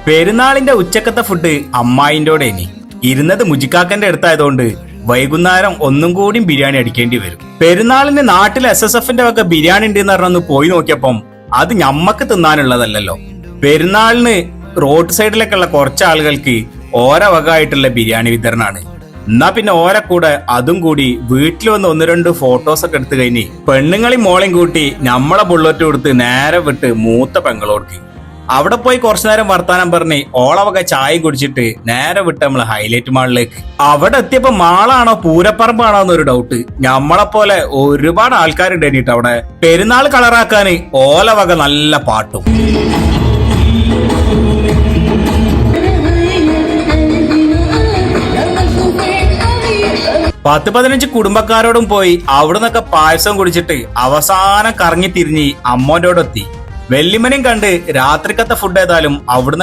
പെരുന്നാളിന്റെ ഉച്ചക്കത്തെ ഫുഡ് അമ്മായിൻ്റെനി ഇരുന്നത് മുജിക്കാക്കന്റെ അടുത്തായതുകൊണ്ട് വൈകുന്നേരം ഒന്നും കൂടി ബിരിയാണി അടിക്കേണ്ടി വരും. പെരുന്നാളിന് നാട്ടിൽ SSFന്റെ വക ബിരിയാണി ഉണ്ട് എന്ന് പറഞ്ഞൊന്ന് പോയി നോക്കിയപ്പം അത് ഞമ്മക്ക് തിന്നാനുള്ളതല്ലല്ലോ. പെരുന്നാളിന് റോഡ് സൈഡിലൊക്കെയുള്ള കുറച്ച് ആളുകൾക്ക് ഓരോ വക ആയിട്ടുള്ള ബിരിയാണി വിതരണമാണ്. എന്നാ പിന്നെ ഓരോ കൂടെ അതും കൂടി വീട്ടിൽ വന്ന് 1-2 ഫോട്ടോസ് ഒക്കെ എടുത്തു കഴിഞ്ഞ് പെണ്ണുങ്ങളെയും മോളെയും കൂട്ടി നമ്മളെ ബുള്ളറ്റ് കൊടുത്ത് നേരെ വിട്ട് മൂത്ത പെങ്ങളോർക്ക് അവിടെ പോയി കുറച്ചു നേരം വർത്താനം പറഞ്ഞ് ഓളവക ചായ കുടിച്ചിട്ട് നേരെ വിട്ട് നമ്മള് ഹൈലൈറ്റ് മാളിലേക്ക്. അവിടെ എത്തിയപ്പോ മാളാണോ പൂരപ്പറമ്പാണോ എന്നൊരു ഡൗട്ട്. നമ്മളെപ്പോലെ ഒരുപാട് ആൾക്കാരുണ്ടായിട്ട് അവിടെ പെരുന്നാൾ കളറാക്കാന് ഓലവക നല്ല പാട്ടും. 10-15 കുടുംബക്കാരോടും പോയി അവിടെ നിന്നൊക്കെ പായസം കുടിച്ചിട്ട് അവസാനം കറങ്ങി തിരിഞ്ഞ് അമ്മോന്റോടെത്തി. വെല്ലിമനെയും കണ്ട് രാത്രിക്കത്തെ ഫുഡ് ഏതായാലും അവിടുന്ന്